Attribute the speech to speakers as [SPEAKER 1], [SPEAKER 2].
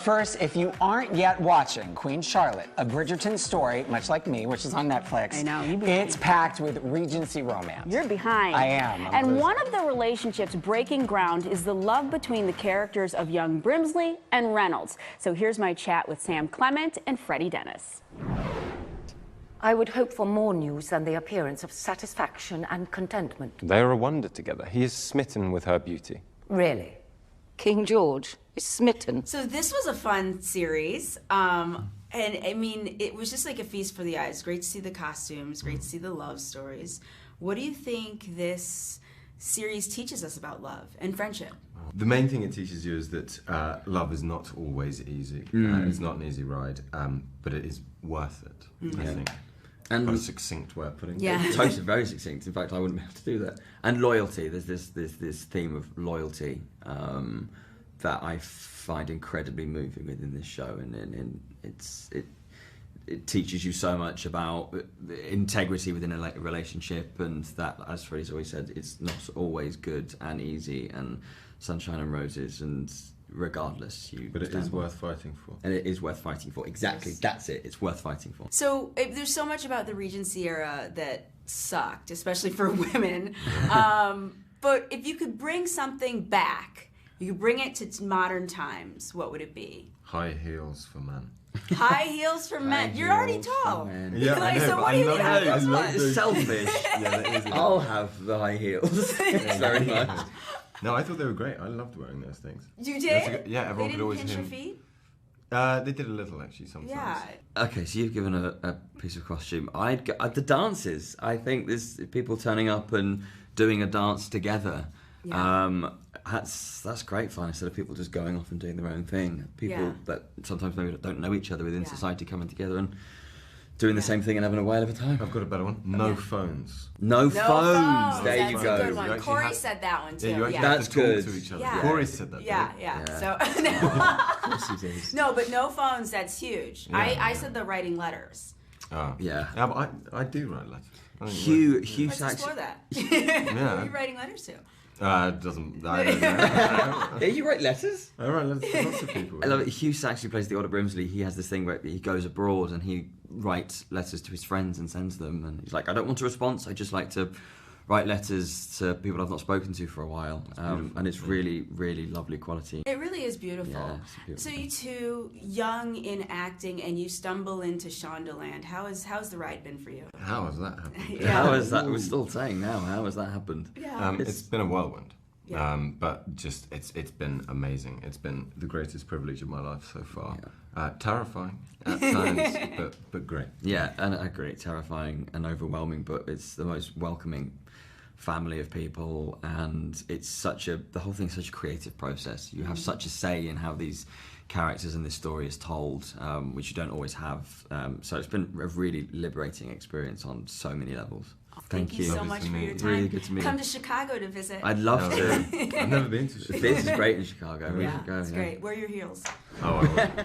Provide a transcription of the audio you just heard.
[SPEAKER 1] First, if you aren't yet watching Queen Charlotte, a Bridgerton Story, much like me, which is on Netflix,
[SPEAKER 2] I know,
[SPEAKER 1] it's packed with Regency romance.
[SPEAKER 2] You're behind.
[SPEAKER 1] I am.
[SPEAKER 2] And one of the relationships breaking ground is the love between the characters of young Brimsley and Reynolds. So here's my chat with Sam Clemmett and Freddie Dennis.
[SPEAKER 3] I would hope for more news than the appearance of satisfaction and contentment.
[SPEAKER 4] They are a wonder together. He is smitten with her beauty.
[SPEAKER 3] Really? King George is smitten.
[SPEAKER 5] So this was a fun series. And I mean, it was just like a feast for the eyes. Great to see the costumes, great to see the love stories. What do you think this series teaches us about love and friendship?
[SPEAKER 6] The main thing it teaches you is that love is not always easy. It's not an easy ride, but it is worth it, I think.
[SPEAKER 7] And
[SPEAKER 6] quite a succinct way of putting it.
[SPEAKER 5] Yeah.
[SPEAKER 7] Totally, very succinct. In fact, I wouldn't be able to do that. And loyalty. There's this theme of loyalty that I find incredibly moving within this show, and it teaches you so much about integrity within a relationship, and that, as Freddie's always said, it's not always good and easy and sunshine and roses, and regardless,
[SPEAKER 6] But it is worth fighting for.
[SPEAKER 7] And it is worth fighting for. Exactly,
[SPEAKER 5] Yes.
[SPEAKER 7] that's it. It's worth fighting for.
[SPEAKER 5] So there's so much about the Regency era that sucked, especially for women. But if you could bring something back, you could bring it to modern times, what would it be?
[SPEAKER 6] High heels for men.
[SPEAKER 5] High heels for men. You're already tall.
[SPEAKER 6] Yeah, I know,
[SPEAKER 5] so
[SPEAKER 6] but
[SPEAKER 5] what
[SPEAKER 6] I
[SPEAKER 5] do you
[SPEAKER 6] love
[SPEAKER 5] think high
[SPEAKER 6] it. I
[SPEAKER 5] heels
[SPEAKER 6] love
[SPEAKER 5] was?
[SPEAKER 6] those-
[SPEAKER 7] It's selfish.
[SPEAKER 6] Yeah, that is.
[SPEAKER 7] I'll have the high heels. Very much.
[SPEAKER 6] No, I thought they were great. I loved wearing those things.
[SPEAKER 5] You
[SPEAKER 6] That's
[SPEAKER 5] did?
[SPEAKER 6] a good- yeah, everyone
[SPEAKER 5] they
[SPEAKER 6] could
[SPEAKER 5] didn't
[SPEAKER 6] always
[SPEAKER 5] pinch
[SPEAKER 6] hear
[SPEAKER 5] your
[SPEAKER 6] me.
[SPEAKER 5] feet?
[SPEAKER 6] They did a little, actually, sometimes.
[SPEAKER 5] Yeah.
[SPEAKER 7] Okay, so you've given a piece of costume. I'd go, the dances. I think there's people turning up and doing a dance together.
[SPEAKER 5] Yeah.
[SPEAKER 7] That's great fun, instead of people just going off and doing their own thing. People
[SPEAKER 5] Yeah.
[SPEAKER 7] that sometimes maybe don't know each other within
[SPEAKER 5] Yeah.
[SPEAKER 7] society coming together and doing the same thing and having a whale of a time.
[SPEAKER 6] I've got a better one. No phones.
[SPEAKER 7] No
[SPEAKER 5] No
[SPEAKER 7] phones. There
[SPEAKER 5] That's
[SPEAKER 7] you
[SPEAKER 5] a
[SPEAKER 7] go.
[SPEAKER 5] good one.
[SPEAKER 6] You actually
[SPEAKER 5] Corey
[SPEAKER 6] have-
[SPEAKER 5] said that one too.
[SPEAKER 6] Yeah, you actually
[SPEAKER 7] That's
[SPEAKER 6] have to talk
[SPEAKER 7] good.
[SPEAKER 6] to each other.
[SPEAKER 5] Yeah.
[SPEAKER 6] Corey said that.
[SPEAKER 5] Yeah,
[SPEAKER 6] didn't
[SPEAKER 5] yeah.
[SPEAKER 7] Yeah.
[SPEAKER 5] So no, but no phones. That's huge.
[SPEAKER 6] Yeah,
[SPEAKER 5] I
[SPEAKER 6] yeah.
[SPEAKER 5] said the writing letters.
[SPEAKER 6] he? Oh.
[SPEAKER 7] Yeah.
[SPEAKER 6] But I do write letters. I think
[SPEAKER 7] Hugh
[SPEAKER 5] Let's explore
[SPEAKER 7] Saxon.
[SPEAKER 5] that.
[SPEAKER 6] Yeah.
[SPEAKER 5] Who are you writing letters to?
[SPEAKER 6] doesn't. I don't know.
[SPEAKER 7] Yeah, you write letters.
[SPEAKER 6] I write letters to lots of people.
[SPEAKER 7] I love it. Hugh actually plays the Otter Brimsley. He has this thing where he goes abroad and he writes letters to his friends and sends them. And he's like, I don't want a response. I just like to write letters to people I've not spoken to for a while. And it's really, really lovely quality.
[SPEAKER 5] It really is beautiful.
[SPEAKER 7] Yeah, it's beautiful.
[SPEAKER 5] So you two, young in acting, and you stumble into Shondaland. How's the ride been for you?
[SPEAKER 6] How has that happened?
[SPEAKER 5] Yeah.
[SPEAKER 7] How has that? We're still saying now. How has that happened?
[SPEAKER 5] Yeah.
[SPEAKER 6] It's been a whirlwind.
[SPEAKER 5] Yeah.
[SPEAKER 6] But just it's been amazing. It's been the greatest privilege of my life so far. Terrifying at times, but great.
[SPEAKER 7] Yeah, and I agree. Terrifying and overwhelming, but it's the most welcoming family of people, and it's the whole thing's such a creative process. You have such a say in how these characters and this story is told, which you don't always have. So it's been a really liberating experience on so many levels.
[SPEAKER 5] Thank you so much for your time.
[SPEAKER 7] Really good to meet you.
[SPEAKER 5] Come to Chicago to visit.
[SPEAKER 7] I'd love to.
[SPEAKER 6] I've never been to
[SPEAKER 7] The theatre's great in Chicago. We
[SPEAKER 5] yeah,
[SPEAKER 7] should go.
[SPEAKER 5] it's great. Wear your heels.
[SPEAKER 6] Oh, I will.